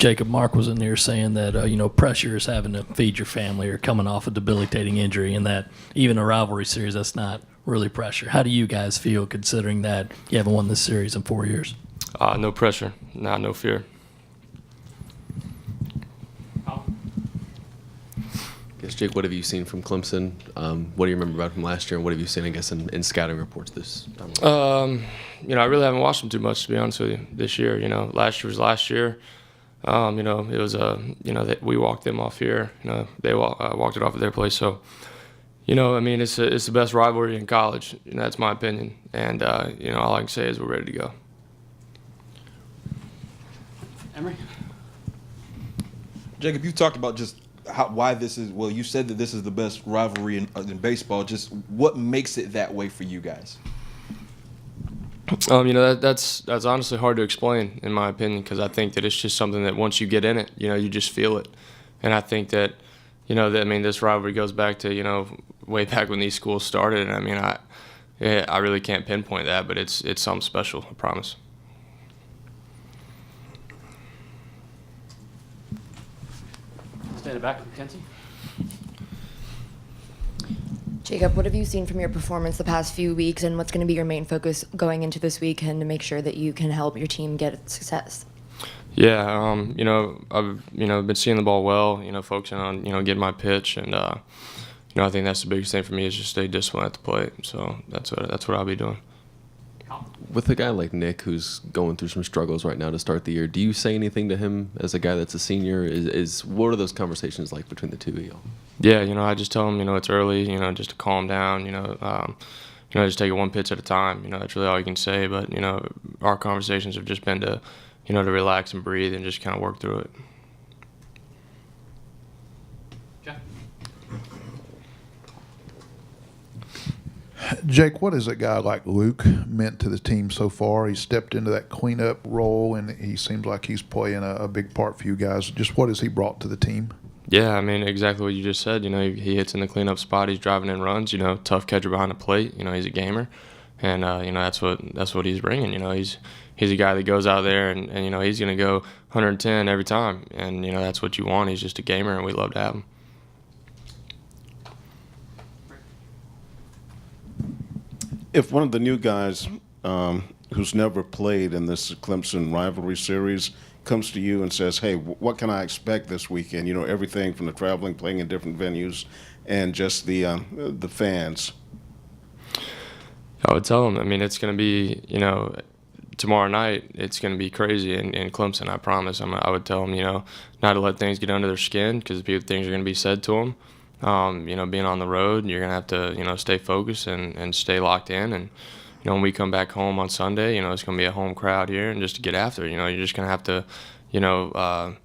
Jacob, Mark was in there saying that, pressure is having to feed your family or coming off a debilitating injury, and that even a rivalry series, that's not really pressure. How do you guys feel considering that you haven't won this series in 4 years? No pressure, no fear. Yes, Jake, what have you seen from Clemson? What do you remember about him last year, and what have you seen, I guess, in scouting reports this time around? I really haven't watched them too much, to be honest with you, this year. Last year was last year. It was we walked them off here. They walked it off at their place. So, it's the best rivalry in college. That's my opinion. And all I can say is we're ready to go. Emery? Jacob, you talked about just why this is. Well, you said that this is the best rivalry in baseball. Just what makes it that way for you guys? That's honestly hard to explain, in my opinion, because I think that it's just something that once you get in it, you just feel it. And I think that, this rivalry goes back to, way back when these schools started. And I really can't pinpoint that, but it's something special, I promise. Stay in the back, Mackenzie. Jacob, what have you seen from your performance the past few weeks, and what's going to be your main focus going into this weekend to make sure that you can help your team get success? Yeah, I've been seeing the ball well, focusing on getting my pitch, and I think that's the biggest thing for me is just stay disciplined at the plate. So that's what I'll be doing. With a guy like Nick, who's going through some struggles right now to start the year, do you say anything to him as a guy that's a senior? What are those conversations like between the two of y'all? Yeah, I just tell him, it's early, just to calm down, just take it one pitch at a time. That's really all you can say. But, our conversations have just been to, to relax and breathe and just kind of work through it. Jake, what has a guy like Luke meant to the team so far? He stepped into that cleanup role, and he seems like he's playing a big part for you guys. Just what has he brought to the team? Yeah, exactly what you just said. He hits in the cleanup spot. He's driving in runs. Tough catcher behind the plate. He's a gamer, and that's what he's bringing. He's a guy that goes out there and he's going to go 110 every time, and that's what you want. He's just a gamer, and we love to have him. If one of the new guys who's never played in this Clemson rivalry series comes to you and says, hey, what can I expect this weekend? Everything from the traveling, playing in different venues, and just the fans. I would tell them, it's going to be, tomorrow night, it's going to be crazy in Clemson, I promise. I would tell them, not to let things get under their skin because things are going to be said to them. Being on the road, you're going to have to, stay focused and stay locked in. And, when we come back home on Sunday, it's going to be a home crowd here. And just to get after it, you're just going to have to,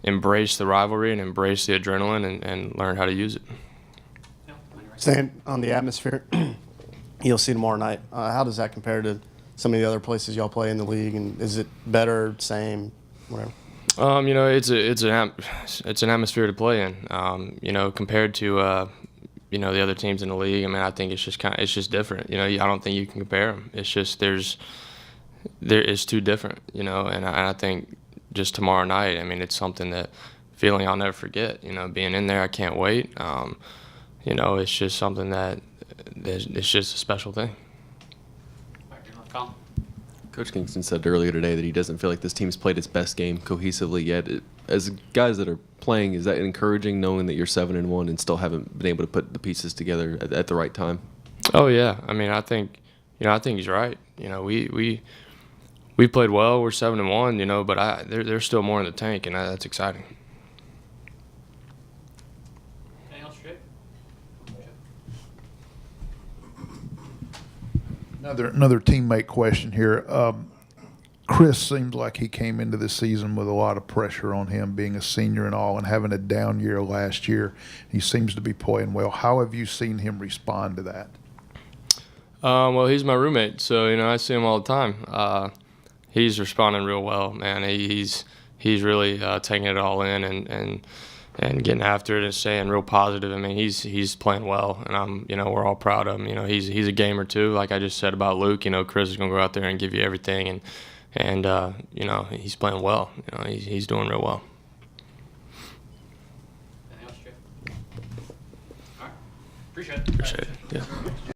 embrace the rivalry and embrace the adrenaline and learn how to use it. Staying on the atmosphere, you'll see tomorrow night. How does that compare to some of the other places y'all play in the league? And is it better, same, whatever? It's an atmosphere to play in. Compared to the other teams in the league. I think it's just different. I don't think you can compare them. It's just it's too different. And I think just tomorrow night. It's something that feeling I'll never forget. Being in there, I can't wait. It's just something that it's just a special thing. Coach Kingston said earlier today that he doesn't feel like this team's played its best game cohesively yet. As guys that are playing, is that encouraging, knowing that you're 7-1 and still haven't been able to put the pieces together at the right time? Oh yeah, I think he's right. We played well. We're 7-1, but there's still more in the tank, and that's exciting. Another teammate question here. Chris seems like he came into this season with a lot of pressure on him, being a senior and all, and having a down year last year. He seems to be playing well. How have you seen him respond to that? Well, he's my roommate, so I see him all the time. He's responding real well, man. He's really taking it all in and getting after it and staying real positive. He's playing well, and we're all proud of him. He's a gamer too. Like I just said about Luke, Chris is gonna go out there and give you everything, and you know, he's playing well. You know, he's doing real well. Anything else, Jay? All right. Appreciate it. Appreciate it. Yeah.